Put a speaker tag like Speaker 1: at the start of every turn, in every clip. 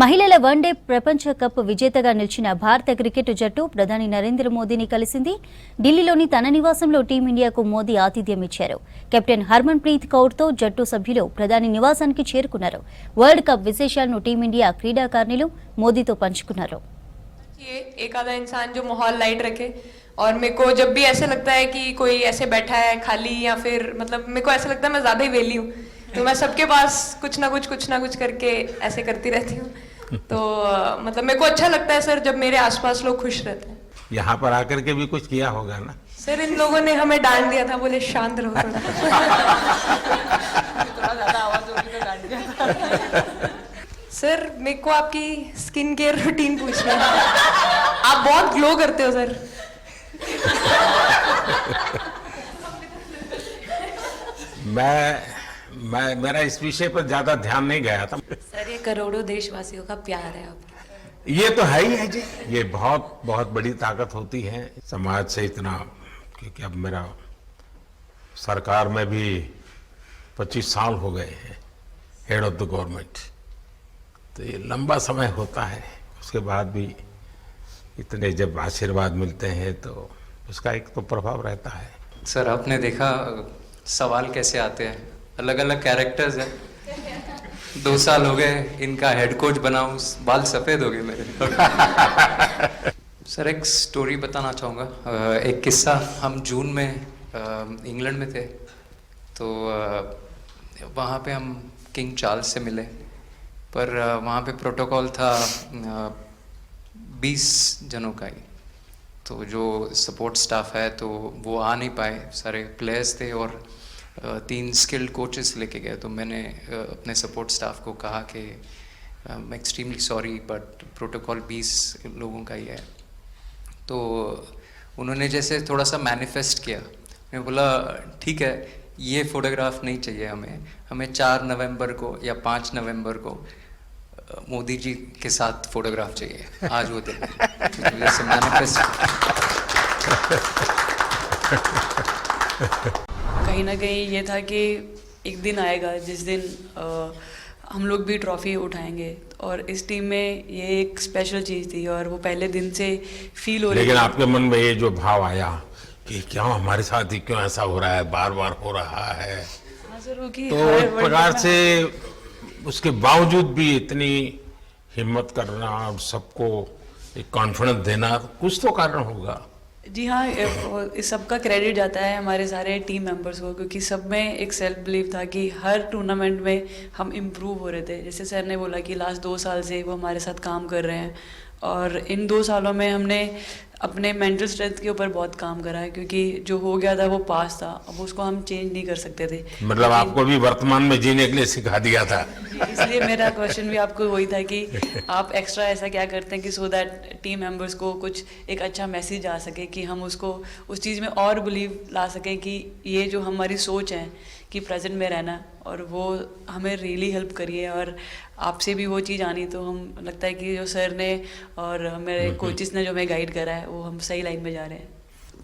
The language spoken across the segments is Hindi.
Speaker 1: మహిళల వన్డే ప్రపంచ కప్ విజేతగా నిలిచిన భారత క్రికెట్ జట్టు ప్రధాని నరేంద్ర మోదీని కలిసింది. ఢిల్లీలోని తన నివాసంలో టీమిండియాకు మోదీ ఆతిథ్యం ఇచ్చారు. కెప్టెన్ హర్మన్ ప్రీత్ కౌర్తో జట్టు సభ్యులు ప్రధాని నివాసానికి చేరుకున్నారు. వరల్డ్ కప్ విశేషాలను టీమిండియా క్రీడాకారిణులు మోదీతో పంచుకున్నారు.
Speaker 2: एक आधा इंसान जो माहौल लाइट रखे और मेरे को जब भी ऐसे लगता है कि कोई ऐसे बैठा है खाली या फिर मतलब मेरे को ऐसा लगता है मैं ज़्यादा ही वेली हूँ तो मैं सबके पास कुछ ना कुछ करके ऐसे करती रहती हूँ तो मतलब मेरे को अच्छा लगता है सर जब मेरे आसपास लोग खुश रहते हैं.
Speaker 3: यहाँ पर आकर के भी कुछ किया होगा ना
Speaker 2: सर? इन लोगों ने हमें डांट दिया था, बोले शांत रहो थोड़ा. सर मेरे को आपकी स्किन केयर रूटीन पूछना है. आप बहुत ग्लो करते हो सर.
Speaker 3: मैं मेरा इस विषय पर ज्यादा ध्यान नहीं गया था.
Speaker 4: सर ये करोड़ों देशवासियों का प्यार है आपका.
Speaker 3: ये तो है ही है जी. ये बहुत बहुत बड़ी ताकत होती है समाज से इतना, क्योंकि अब मेरा सरकार में भी 25 साल हो गए हैं हेड ऑफ द गवर्नमेंट, तो ये लंबा समय होता है. उसके बाद भी इतने जब आशीर्वाद मिलते हैं तो उसका एक तो प्रभाव रहता है.
Speaker 5: सर आपने देखा सवाल कैसे आते हैं, अलग अलग कैरेक्टर्स हैं. 2 साल हो गए इनका हेड कोच बनाऊं, बाल सफ़ेद हो गए मेरे. सर एक स्टोरी बताना चाहूँगा. एक किस्सा, हम जून में इंग्लैंड में थे तो वहाँ पे हम किंग चार्ल्स से मिले, पर वहाँ पे प्रोटोकॉल था 20 जनों का ही. तो जो सपोर्ट स्टाफ है तो वो आ नहीं पाए, सारे प्लेयर्स थे और 3 स्किल्ड कोचेस लेके गए. तो मैंने अपने सपोर्ट स्टाफ को कहा कि आई एक्सट्रीमली सॉरी बट प्रोटोकॉल 20 लोगों का ही है. तो उन्होंने जैसे थोड़ा सा मैनिफेस्ट किया. मैं बोला ठीक है, ये फ़ोटोग्राफ नहीं चाहिए हमें 4 नवंबर को या 5 नवंबर को मोदी जी के साथ फोटोग्राफ चाहिए. आज वो दिन जैसे मैनिफेस्ट.
Speaker 4: कहीं ना कहीं ये था कि एक दिन आएगा जिस दिन हम लोग भी ट्रॉफी उठाएंगे और इस टीम में ये एक स्पेशल चीज़ थी और वो पहले दिन से फील हो रही.
Speaker 3: लेकिन आपके मन में ये जो भाव आया कि क्या हमारे साथ ही क्यों ऐसा हो रहा है, बार बार हो रहा है, तो एक प्रकार से उसके बावजूद भी इतनी हिम्मत करना और सबको एक कॉन्फिडेंस देना, कुछ तो कारण होगा.
Speaker 4: जी हाँ, इस सब का क्रेडिट जाता है हमारे सारे टीम मेंबर्स को, क्योंकि सब में एक सेल्फ बिलीव था कि हर टूर्नामेंट में हम इम्प्रूव हो रहे थे. जैसे सर ने बोला कि लास्ट 2 साल से वो हमारे साथ काम कर रहे हैं और इन 2 सालों में हमने अपने मेंटल स्ट्रेंथ के ऊपर बहुत काम करा है, क्योंकि जो हो गया था वो पास था, अब उसको हम चेंज नहीं कर सकते थे.
Speaker 3: मतलब आपको भी वर्तमान में जीने के लिए सिखा दिया था.
Speaker 4: इसलिए मेरा क्वेश्चन भी आपको वही था कि आप एक्स्ट्रा ऐसा क्या करते हैं कि सो दैट टीम मेंबर्स को कुछ एक अच्छा मैसेज आ सके, कि हम उसको उस चीज़ में और बिलीव ला सकें कि ये जो हमारी सोच है कि प्रेजेंट में रहना, और वो हमें रियली हेल्प करिए. और आपसे भी वो चीज़ आनी तो हम लगता है कि जो सर ने और मेरे कोचेस ने जो हमें गाइड करा है वो हम सही लाइन में जा रहे हैं.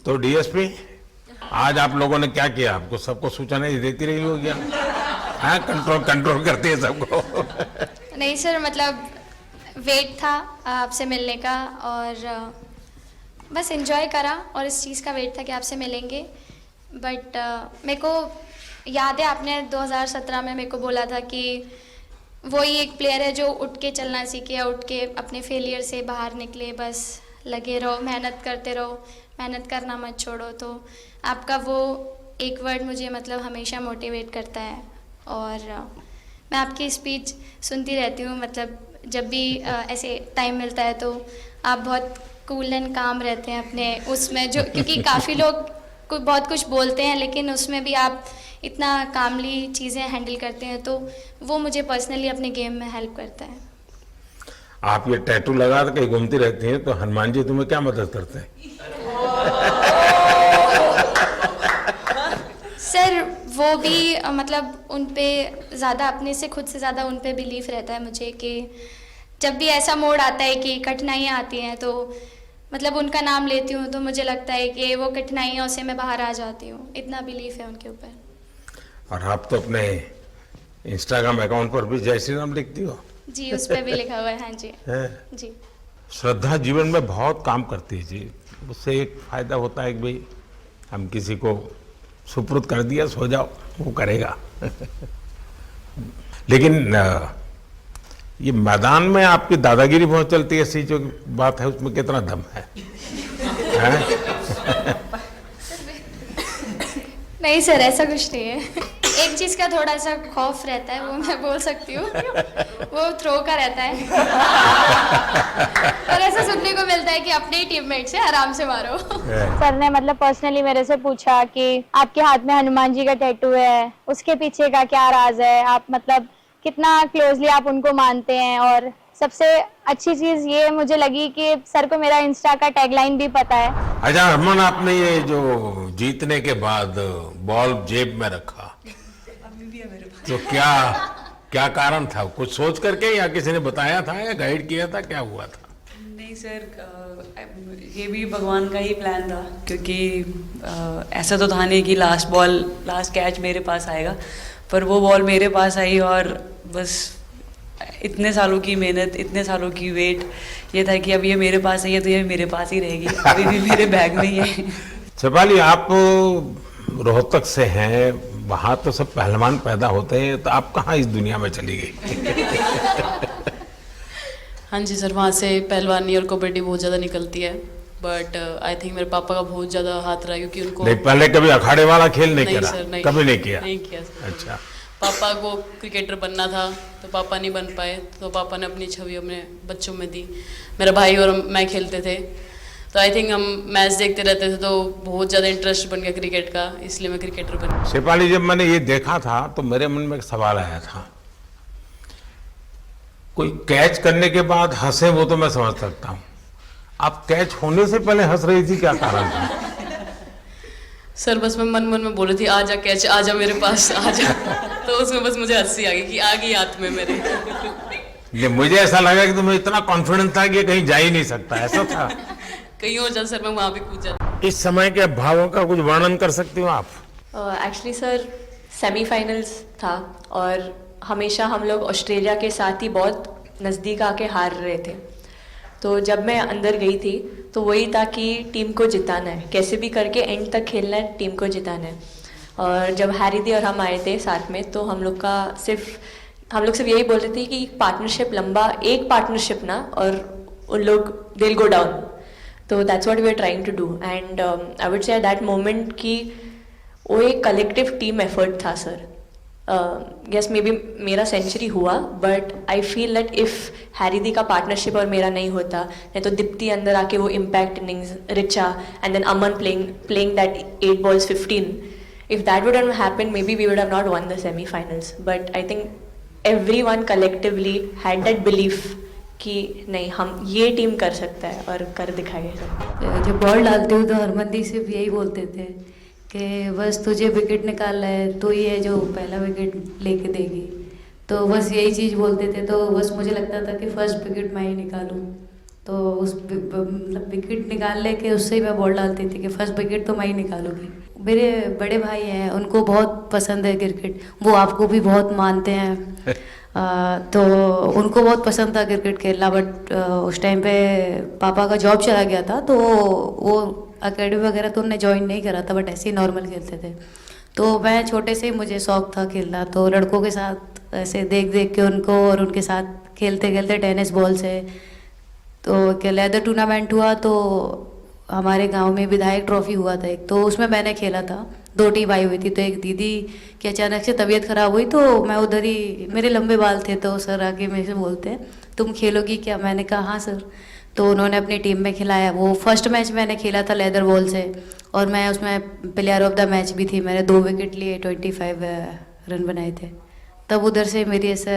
Speaker 3: तो डीएसपी आज आप लोगों ने क्या किया? आपको सबको सूचना देती रही होगी, हाँ? कंट्रोल करते हैं सबको.
Speaker 6: नहीं सर, मतलब वेट था आपसे मिलने का और बस एंजॉय करा और इस चीज़ का वेट था कि आपसे मिलेंगे. बट मेरे को याद है आपने 2017 में मेरे को बोला था कि वही एक प्लेयर है जो उठ के चलना सीखे, उठ के अपने फेलियर से बाहर निकले, बस लगे रहो, मेहनत करते रहो, मेहनत करना मत छोड़ो. तो आपका वो एक वर्ड मुझे मतलब हमेशा मोटिवेट करता है और मैं आपकी स्पीच सुनती रहती हूँ. मतलब जब भी ऐसे टाइम मिलता है तो आप बहुत कूल एंड काम रहते हैं अपने उसमें, जो क्योंकि काफ़ी लोग बहुत कुछ बोलते हैं लेकिन उसमें भी आप इतना कामली चीज़ें हैंडल करते हैं, तो वो मुझे पर्सनली अपने गेम में हेल्प करता है.
Speaker 3: आप ये टैटू लगा के घूमती रहती हैं, तो हनुमान जी तुम्हें क्या मदद करते हैं?
Speaker 6: सर वो भी मतलब उन पे ज़्यादा अपने से खुद से ज़्यादा उन पे बिलीफ रहता है मुझे, कि जब भी ऐसा मोड़ आता है कि कठिनाइयाँ आती हैं तो मतलब उनका नाम लेती हूँ तो मुझे लगता है कि वो कठिनाइयों से मैं बाहर आ जाती हूँ. इतना बिलीफ है उनके ऊपर. और
Speaker 3: आप तो अपने इंस्टाग्राम अकाउंट पर भी जय श्री राम लिखती हो.
Speaker 6: जी, उस पे भी लिखा हुआ है। हाँ जी।
Speaker 3: है?
Speaker 6: जी।
Speaker 3: श्रद्धा जीवन में बहुत काम करती है जी। उससे एक फायदा होता है कि भाई हम किसी को सुपुर्द कर दिया, सो जाओ, वो करेगा। लेकिन ये मैदान में आपकी दादागिरी बहुत चलती है, ऐसी जो बात है उसमें कितना दम है?
Speaker 6: नहीं सर, ऐसा कुछ नहीं है। एक चीज़ का थोड़ा सा खौफ रहता है, वो मैं बोल सकती हूँ, वो थ्रो का रहता है। और ऐसा सुनने को मिलता है कि अपने ही टीममेट से आराम से मारो।
Speaker 7: सर ने मतलब पर्सनली मेरे से पूछा कि आपके हाथ में हनुमान जी का टैटू है, उसके पीछे का क्या राज है, आप मतलब कितना क्लोजली आप उनको मानते हैं। और सबसे अच्छी चीज ये मुझे लगी कि सर को मेरा इंस्टा का टैगलाइन भी पता है।
Speaker 3: अच्छा हरमन, आपने ये जो जीतने के बाद बॉल जेब में रखा,
Speaker 4: अभी भी है मेरे पास।
Speaker 3: तो क्या कारण था? कुछ सोच करके या किसी ने बताया था या गाइड किया था, क्या हुआ था?
Speaker 4: नहीं सर, ये भी भगवान का ही प्लान था, क्योंकि ऐसा तो था नहीं कि लास्ट कैच मेरे पास आएगा, पर वो बॉल मेरे पास आई और बस इतने सालों की मेहनत, इतने सालों की वेट, ये था कि अब ये मेरे पास आई है तो ये मेरे पास ही रहेगी, अभी भी मेरे बैग में ही है।
Speaker 3: शेफाली, आप रोहतक से हैं, वहाँ तो सब पहलवान पैदा होते हैं, तो आप कहाँ इस दुनिया में चली गई?
Speaker 8: हाँ जी सर, वहाँ से पहलवानी और कबड्डी बहुत ज़्यादा निकलती है, बट आई थिंक मेरे पापा का बहुत ज़्यादा हाथ रहा, क्योंकि उनको
Speaker 3: नहीं, पहले कभी अखाड़े वाला खेल नहीं
Speaker 8: नहीं
Speaker 3: करा?
Speaker 8: सर, नहीं,
Speaker 3: कभी नहीं किया?
Speaker 8: नहीं किया सर।
Speaker 3: अच्छा।
Speaker 8: पापा को क्रिकेटर बनना था तो पापा नहीं बन पाए, तो पापा ने अपनी छवि अपने बच्चों में दी। मेरा भाई और मैं खेलते थे, तो आई थिंक हम मैच देखते रहते थे, तो बहुत ज़्यादा इंटरेस्ट बन गया क्रिकेट का, इसलिए मैं क्रिकेटर बन।
Speaker 3: शेफाली, जब मैंने ये देखा था तो मेरे मन में एक सवाल आया था। कोई कैच करने के बाद हंसे वो तो मैं समझ सकता हूँ, आप कैच होने से पहले हंस रही थी, क्या कारण था?
Speaker 8: सर बस मैं मन में बोल रही थी, आजा कैच, आजा मेरे पास, आजा। तो उसमें बस मुझे हंसी आ गई कि आ गई हाथ में मेरे।
Speaker 3: ये मुझे ऐसा लगा कि तुम्हें इतना कॉन्फिडेंस था कि ये कहीं जा ही नहीं सकता, ऐसा था?
Speaker 8: कहीं और जाता सर, मैं वहाँ भी कूद जाती।
Speaker 3: इस समय के भावों का कुछ वर्णन कर सकती हो आप?
Speaker 9: एक्चुअली सर, सेमीफाइनल्स था और हमेशा हम लोग ऑस्ट्रेलिया के साथ ही बहुत नज़दीक आके हार रहे थे। तो जब मैं अंदर गई थी तो वही था कि टीम को जिताना है, कैसे भी करके एंड तक खेलना है, टीम को जिताना है। और जब हैरी दी और हम आए थे साथ में, तो हम लोग सिर्फ यही बोल रहे थे कि पार्टनरशिप लंबा, एक पार्टनरशिप ना, और उन लोग दिल गो डाउन। तो that's what we are trying to do, and I would say at that moment कि वो एक कलेक्टिव टीम एफर्ट था सर। यस, मे बी मेरा सेंचुरी हुआ, but I feel that if Harry दी का पार्टनरशिप और मेरा नहीं होता, नहीं तो दीप्ति अंदर आके वो impact innings, Richa and then Aman playing that 8 balls 15, if that would have happened, maybe we would have not won the semi-finals. But I think everyone collectively had that belief कि नहीं, हम ये टीम कर सकता है और कर दिखाएगा।
Speaker 10: जब बॉल डालते हो तो हरमनदीप सिर्फ यही बोलते थे कि बस तुझे विकेट निकालना है, तो ये जो पहला विकेट लेके देगी, तो बस यही चीज़ बोलते थे। तो बस मुझे लगता था कि फर्स्ट विकेट मैं ही निकालूं, तो उस मतलब विकेट निकाल लेके उससे ही मैं बॉल डालती थी कि फर्स्ट विकेट तो मैं ही निकालूंगी। मेरे बड़े भाई हैं, उनको बहुत पसंद है क्रिकेट, वो आपको भी बहुत मानते हैं। तो उनको बहुत पसंद था क्रिकेट खेलना, बट उस टाइम पे पापा का जॉब चला गया था, तो वो अकेडमी वगैरह तो उन्होंने ज्वाइन नहीं करा था, बट ऐसे ही नॉर्मल खेलते थे। तो मैं छोटे से ही मुझे शौक था खेलना, तो लड़कों के साथ ऐसे देख देख के उनको और उनके साथ खेलते खेलते टेनिस बॉल से, तो लेदर टूर्नामेंट हुआ, तो हमारे गांव में विधायक ट्रॉफी हुआ था एक, तो उसमें मैंने खेला था। 2 टीम आई हुई थी, तो एक दीदी की अचानक से तबीयत खराब हुई, तो मैं उधर ही, मेरे लंबे बाल थे, तो सर आके मेरे से बोलते हैं तुम खेलोगी क्या? मैंने कहा हाँ सर। तो उन्होंने अपनी टीम में खिलाया। वो फर्स्ट मैच मैंने खेला था लेदर बॉल से, और मैं उसमें प्लेयर ऑफ द मैच भी थी। मैंने 2 विकेट लिए, 25 रन बनाए थे। तब उधर से मेरी ऐसा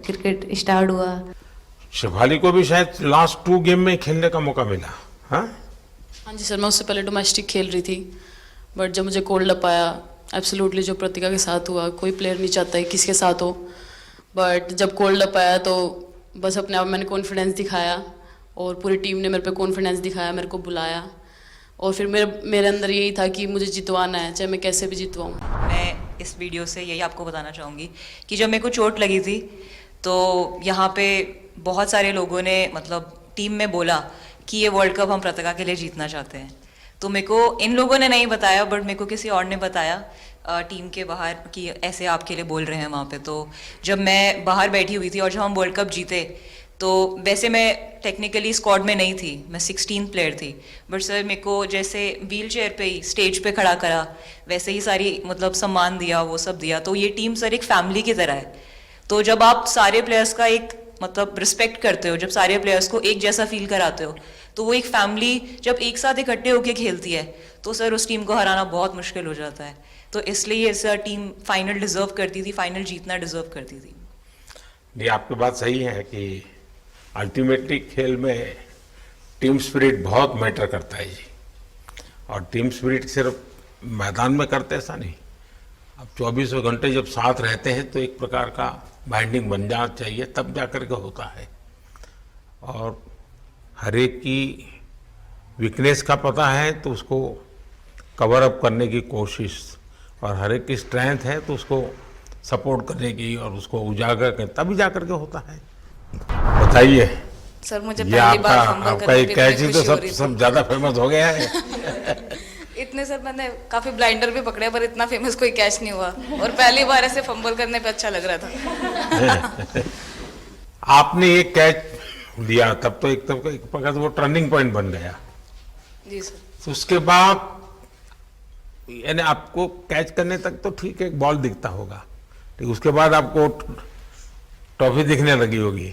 Speaker 10: क्रिकेट स्टार्ट हुआ।
Speaker 3: शेफाली को भी शायद लास्ट 2 गेम में खेलने का मौका मिला? हाँ
Speaker 8: जी सर, मैं उससे पहले डोमेस्टिक खेल रही थी, बट जब मुझे कोल्ड अप आया, एब्सोल्युटली जो प्रतिका के साथ हुआ, कोई प्लेयर नहीं चाहता है किसके साथ हो, बट जब कोल्ड अप आया तो बस अपने आप मैंने कॉन्फिडेंस दिखाया, और पूरी टीम ने मेरे पे कॉन्फिडेंस दिखाया, मेरे को बुलाया, और फिर मेरे अंदर यही था कि मुझे जितवाना है, चाहे मैं कैसे भी जितवाऊँ।
Speaker 11: मैं इस वीडियो से यही आपको बताना चाहूँगी कि जब मेरे को चोट लगी थी, तो यहाँ पे बहुत सारे लोगों ने मतलब टीम में बोला कि ये वर्ल्ड कप हम प्रतिभा के लिए जीतना चाहते हैं। तो मेरे को इन लोगों ने नहीं बताया, बट मेरे को किसी और ने बताया टीम के बाहर कि ऐसे आपके लिए बोल रहे हैं वहाँ पे। तो जब मैं बाहर बैठी हुई थी और जब हम वर्ल्ड कप जीते, तो वैसे मैं टेक्निकली स्क्वाड में नहीं थी, मैं 16 प्लेयर थी, बट सर मेरे को जैसे व्हील चेयर पे ही स्टेज पे खड़ा करा, वैसे ही सारी मतलब सम्मान दिया, वो सब दिया। तो ये टीम सर एक फैमिली की तरह है। तो जब आप सारे प्लेयर्स का एक मतलब रिस्पेक्ट करते हो, जब सारे प्लेयर्स को एक जैसा फील कराते हो, तो वो एक फैमिली जब एक साथ इकट्ठे होकर खेलती है, तो सर उस टीम को हराना बहुत मुश्किल हो जाता है। तो इसलिए सर टीम फाइनल डिजर्व करती थी, फाइनल जीतना डिजर्व करती थी।
Speaker 3: जी, आपकी बात सही है कि अल्टीमेटली खेल में टीम स्पिरिट बहुत मैटर करता है जी। और टीम स्पिरिट सिर्फ मैदान में करते ऐसा नहीं, अब 24 घंटे जब साथ रहते हैं तो एक प्रकार का बाइंडिंग बन जाना चाहिए, तब जाकर के होता है। और हर एक की वीकनेस का पता है तो उसको कवर अप करने की कोशिश, और हर एक की स्ट्रेंथ है तो उसको सपोर्ट करने की और उसको उजागर कर, तभी जाकर के होता है। बताइए
Speaker 12: सर, मुझे
Speaker 3: ये
Speaker 12: पहली बार
Speaker 3: आपका एक कैच ही तो सब ज्यादा फेमस हो गया है।
Speaker 12: इतने सर मैंने काफी ब्लाइंडर भी पकड़े, पर इतना फेमस कोई कैच नहीं हुआ, और पहली बार ऐसे फंबल करने पे अच्छा लग रहा था।
Speaker 3: आपने एक कैच दिया तब तो एक प्रकार से वो टर्निंग पॉइंट बन गया
Speaker 12: जी सर।
Speaker 3: तो उसके बाद यानी आपको कैच करने तक तो ठीक है, एक बॉल दिखता होगा, ठीक, उसके बाद आपको ट्रॉफी दिखने लगी होगी।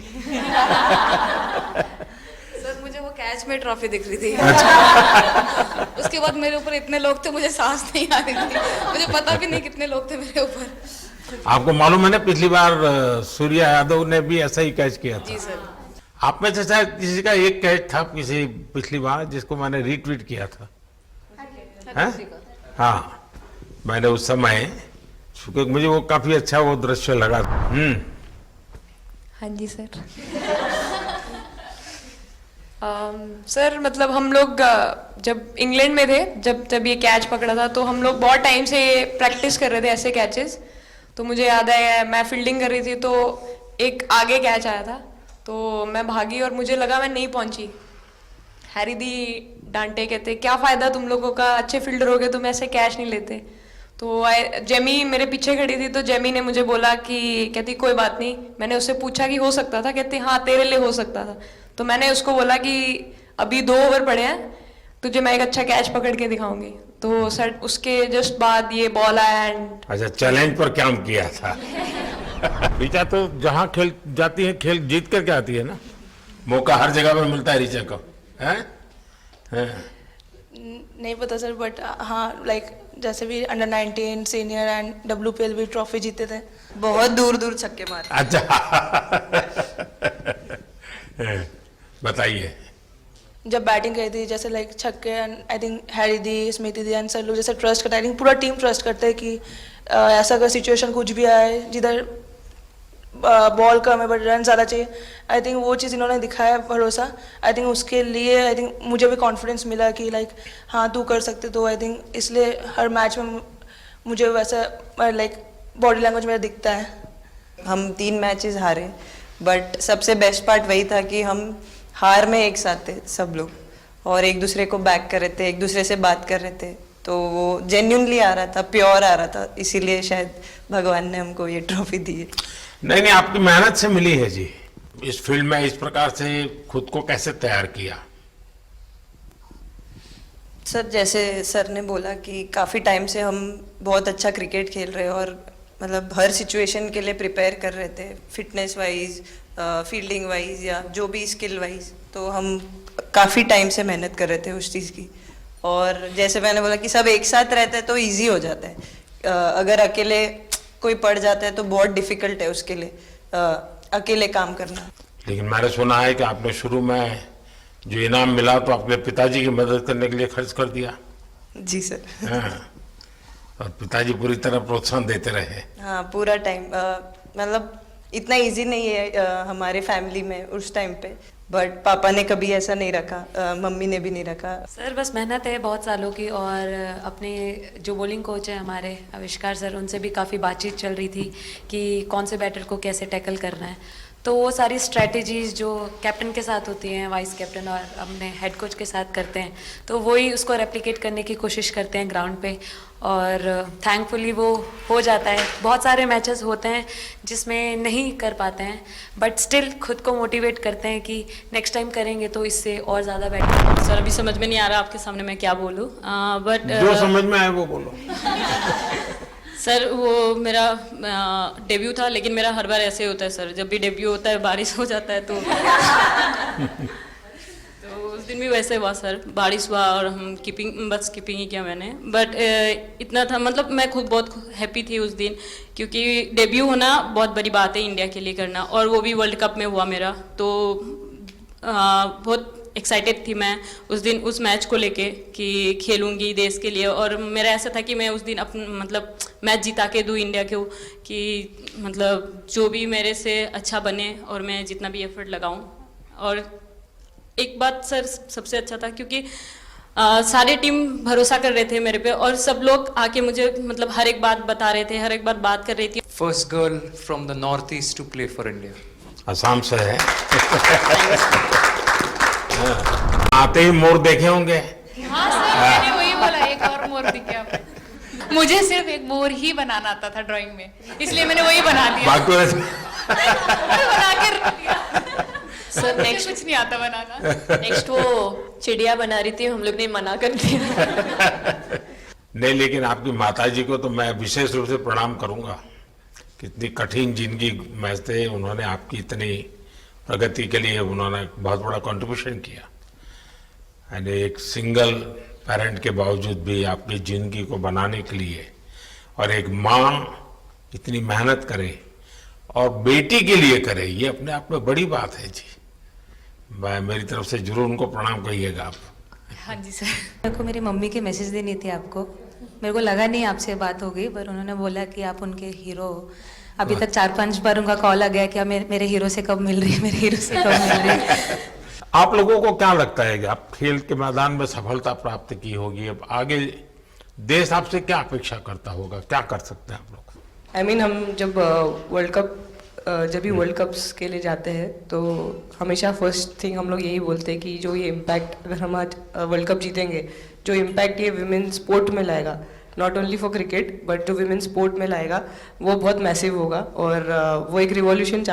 Speaker 12: सर मुझे वो कैच में ट्रॉफी दिख रही थी।
Speaker 3: अच्छा।
Speaker 12: उसके बाद मेरे ऊपर इतने लोग थे, मुझे सांस नहीं आ रही थी, मुझे पता भी नहीं कितने लोग थे मेरे ऊपर।
Speaker 3: आपको मालूम है ना, पिछली बार सूर्या यादव ने भी ऐसा ही कैच किया था।
Speaker 12: जी सर।
Speaker 3: आप में से शायद किसी का एक कैच था किसी पिछली बार जिसको मैंने रीट्वीट किया था, हैं? हाँ, मैंने उस समय, क्योंकि मुझे वो काफी अच्छा वो दृश्य लगा।
Speaker 2: हाँ जी सर। सर मतलब हम लोग जब इंग्लैंड में थे, जब ये कैच पकड़ा था, तो हम लोग बहुत टाइम से प्रैक्टिस कर रहे थे ऐसे कैचेस। तो मुझे याद आया, मैं फील्डिंग कर रही थी तो एक आगे कैच आया था, तो मैं भागी और मुझे लगा मैं नहीं पहुंची। हैरी दी डांटे, कहते क्या फ़ायदा तुम लोगों का, अच्छे फील्डर हो गए तुम ऐसे कैच नहीं लेते। तो जेमी मेरे पीछे खड़ी थी, तो जेमी ने मुझे बोला कि कहती कोई बात नहीं। मैंने उससे पूछा कि हो सकता था, कहती हाँ तेरे लिए हो सकता था। तो मैंने उसको बोला कि अभी 2 ओवर पड़े हैं, तुझे मैं एक अच्छा कैच पकड़ के दिखाऊंगी। तो सर उसके जस्ट बाद ये बॉल आया एंड
Speaker 3: अच्छा, चैलेंज पर काम किया था। ऋचा तो जहाँ खेल जाती है खेल जीत करके आती है ना, मौका हर जगह पर मिलता है ऋचा को, हैं?
Speaker 13: नहीं पता सर, बट हाँ लाइक जैसे भी अंडर 19 सीनियर एंड WPL भी ट्रॉफी जीते थे,
Speaker 11: बहुत दूर दूर छक्के मारे।
Speaker 3: अच्छा। बताइए।
Speaker 13: जब बैटिंग करी थी जैसे लाइक छक्के, and I think Harry the, Smiti the and sir लोग जैसे ट्रस्ट करते हैं, आई थिंक पूरा टीम ट्रस्ट करते हैं कि ऐसा अगर सिचुएशन कुछ भी आए जिधर बॉल कम है बट रन ज़्यादा चाहिए, आई थिंक वो चीज़ इन्होंने दिखाया भरोसा। आई थिंक उसके लिए आई थिंक मुझे भी कॉन्फिडेंस मिला कि लाइक हाँ तू कर सकते। तो आई थिंक इसलिए हर मैच में मुझे वैसा लाइक बॉडी लैंग्वेज मेरा दिखता है।
Speaker 11: हम 3 मैचेस हारे, बट सबसे बेस्ट पार्ट वही था कि हम हार में एक साथ थे सब लोग, और एक दूसरे को बैक कर रहे थे, एक दूसरे से बात कर रहे थे। तो वो जेन्युइनली आ रहा था, प्योर आ रहा था, इसीलिए शायद भगवान ने हमको ये ट्रॉफी दी है।
Speaker 3: नहीं, आपकी मेहनत से मिली है जी। इस फील्ड में इस प्रकार से खुद को कैसे तैयार किया?
Speaker 11: सर जैसे सर ने बोला कि काफ़ी टाइम से हम बहुत अच्छा क्रिकेट खेल रहे हैं, और मतलब हर सिचुएशन के लिए प्रिपेयर कर रहे थे, फिटनेस वाइज, फील्डिंग वाइज या जो भी स्किल वाइज। तो हम काफ़ी टाइम से मेहनत कर रहे थे उस चीज़ की। और जैसे मैंने बोला कि सब एक साथ रहते हैं तो इजी हो जाता है। अगर अकेले कोई पड़ जाता है तो बहुत डिफिकल्ट है उसके लिए अकेले काम करना।
Speaker 3: लेकिन मैंने सुना है कि आपने शुरू में जो इनाम मिला तो अपने पिताजी की मदद करने के लिए खर्च कर दिया।
Speaker 11: जी सर।
Speaker 3: हाँ, और पिताजी पूरी तरह प्रोत्साहन देते रहे।
Speaker 11: हाँ, पूरा टाइम मतलब इतना इजी नहीं है हमारे फैमिली में उस टाइम पे, बट पापा ने कभी ऐसा नहीं रखा, मम्मी ने भी नहीं रखा।
Speaker 10: सर बस मेहनत है बहुत सालों की, और अपने जो बॉलिंग कोच है हमारे आविष्कार सर, उनसे भी काफ़ी बातचीत चल रही थी कि कौन से बैटर को कैसे टैकल करना है।
Speaker 14: तो वो सारी स्ट्रेटजीज जो कैप्टन के साथ होती हैं, वाइस कैप्टन और अपने हेड कोच के साथ करते हैं, तो वही उसको रेप्लिकेट करने की कोशिश करते हैं ग्राउंड पे, और थैंकफुली वो हो जाता है। बहुत सारे मैचेस होते हैं जिसमें नहीं कर पाते हैं, बट स्टिल खुद को मोटिवेट करते हैं कि नेक्स्ट टाइम करेंगे तो इससे और ज़्यादा बेटर।
Speaker 8: सर अभी समझ में नहीं आ रहा आपके सामने मैं क्या बोलूँ, बट
Speaker 3: जो समझ में आए वो बोलो।
Speaker 8: सर वो मेरा डेब्यू था, लेकिन मेरा हर बार ऐसे होता है सर, जब भी डेब्यू होता है बारिश हो जाता है तो उस दिन भी वैसे हुआ सर, बारिश हुआ और हम बस कीपिंग ही किया मैंने। बट इतना था, मतलब मैं खुद बहुत हैप्पी थी उस दिन, क्योंकि डेब्यू होना बहुत बड़ी बात है इंडिया के लिए करना, और वो भी वर्ल्ड कप में हुआ मेरा, तो बहुत एक्साइटेड थी मैं उस दिन उस मैच को लेके कि खेलूंगी देश के लिए। और मेरा ऐसा था कि मैं उस दिन मतलब मैच जिता के दूँ इंडिया को, कि मतलब जो भी मेरे से अच्छा बने और मैं जितना भी एफर्ट लगाऊं। और एक बात सर सबसे अच्छा था, क्योंकि सारे टीम भरोसा कर रहे थे मेरे पे, और सब लोग आके मुझे मतलब हर एक बात बता रहे थे, हर एक बात कर रही थी।
Speaker 5: First girl from the north east to play for India.
Speaker 3: Assam से है। आते ही मोर देखे होंगे।
Speaker 12: हाँ सर, मैंने वही बोला, एक और मोर दिखे आपको। मुझे सिर्फ एक मोर ही बनाना आता था ड्राइंग में, इसलिए मैंने वही बना दिया। बना के रख दिया।
Speaker 9: सर नेक्स्ट
Speaker 12: कुछ नहीं आता बनाना।
Speaker 9: नेक्स्ट वो चिड़िया बना रही थी, हम लोग ने मना कर दिया।
Speaker 3: नहीं, लेकिन आपकी माताजी को तो मैं विशेष रूप से प्रणाम करूंगा। कितनी कठिन जिंदगी में थे, उन्होंने आपकी इतनी प्रगति के लिए उन्होंने बहुत बड़ा कंट्रीब्यूशन किया। यानी एक सिंगल पेरेंट के बावजूद भी आपकी जिंदगी को बनाने के लिए, और एक माँ इतनी मेहनत करे और बेटी के लिए करे, ये अपने आप में बड़ी बात है जी। मैं मेरी तरफ से जरूर उनको प्रणाम कहिएगा आप।
Speaker 12: हाँ जी सर।
Speaker 10: मेरे को मेरी मम्मी की मैसेज देनी थी आपको, मेरे को लगा नहीं आपसे बात हो गई, पर उन्होंने बोला कि आप उनके हीरो हो। अभी तक 4-5 बार उनका कॉल आ गया कि मेरे हीरो से कब मिल रही है, मेरे हीरो से कब मिल रही है।
Speaker 3: आप लोगों को क्या लगता है कि आप खेल के मैदान में सफलता प्राप्त की होगी, अब आगे देश आपसे क्या अपेक्षा करता होगा, क्या कर सकते हैं आप लोग?
Speaker 13: I mean, हम जब जब भी वर्ल्ड कप्स के लिए जाते हैं तो हमेशा फर्स्ट थिंग हम लोग यही बोलते हैं कि जो ये इम्पैक्ट, अगर हम आज वर्ल्ड कप जीतेंगे, जो इम्पैक्ट ये विमेन स्पोर्ट में लाएगा, not only for cricket but जो विमेन स्पोर्ट में लाएगा, वो बहुत मैसिव होगा, और वो एक रिवॉल्यूशन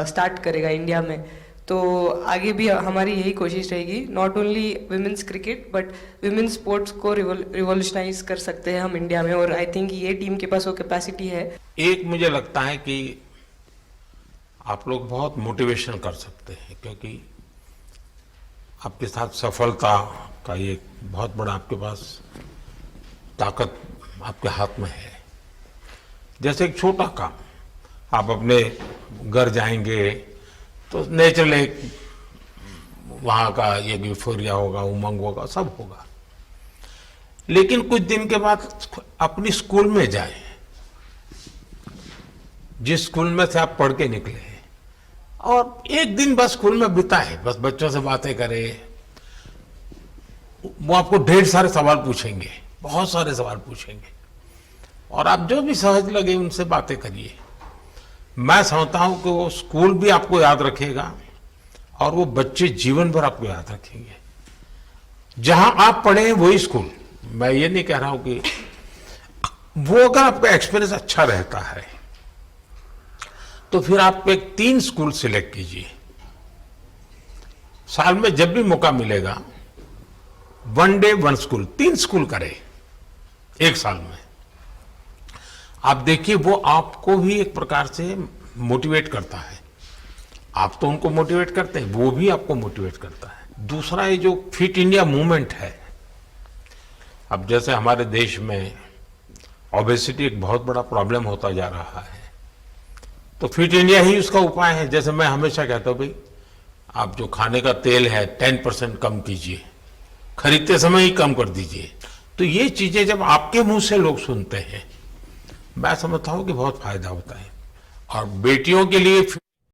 Speaker 13: स्टार्ट करेगा इंडिया में। तो आगे भी हमारी यही कोशिश रहेगी, not only women's cricket but women sports को रिवॉल्यूशनाइज कर सकते हैं हम इंडिया में, और आई थिंक ये टीम के पास वो कैपेसिटी है।
Speaker 3: एक मुझे लगता है कि आप लोग बहुत मोटिवेशन कर सकते हैं, क्योंकि आपके साथ सफलता का एक बहुत बड़ा आपके पास ताकत आपके हाथ में है। जैसे एक छोटा काम, आप अपने घर जाएंगे तो नेचुरल एक वहाँ का एक यूफोरिया होगा, उमंग होगा, सब होगा। लेकिन कुछ दिन के बाद अपनी स्कूल में जाएं, जिस स्कूल में से आप पढ़ के निकले, और एक दिन बस स्कूल में बिताए, बस बच्चों से बातें करें। वो आपको ढेर सारे सवाल पूछेंगे, बहुत सारे सवाल पूछेंगे, और आप जो भी सहज लगे उनसे बातें करिए। मैं समझता हूं कि वो स्कूल भी आपको याद रखेगा, और वो बच्चे जीवन भर आपको याद रखेंगे। जहां आप पढ़े हैं वही स्कूल, मैं ये नहीं कह रहा हूं कि वो, अगर आपका एक्सपीरियंस अच्छा रहता है तो फिर आप एक 3 स्कूल सिलेक्ट कीजिए। साल में जब भी मौका मिलेगा, 1 डे 1 स्कूल, 3 स्कूल करें एक साल में। आप देखिए, वो आपको भी एक प्रकार से मोटिवेट करता है। आप तो उनको मोटिवेट करते हैं, वो भी आपको मोटिवेट करता है। दूसरा, ये जो फिट इंडिया मूवमेंट है, अब जैसे हमारे देश में ओबेसिटी एक बहुत बड़ा प्रॉब्लम होता जा रहा है, तो फिट इंडिया ही उसका उपाय है। जैसे मैं हमेशा कहता हूं, भाई आप जो खाने का तेल है 10% कम कीजिए, खरीदते समय ही कम कर दीजिए। तो ये चीजें जब आपके मुंह से लोग सुनते हैं, मैं समझता हूं कि बहुत फायदा होता है। और बेटियों के लिए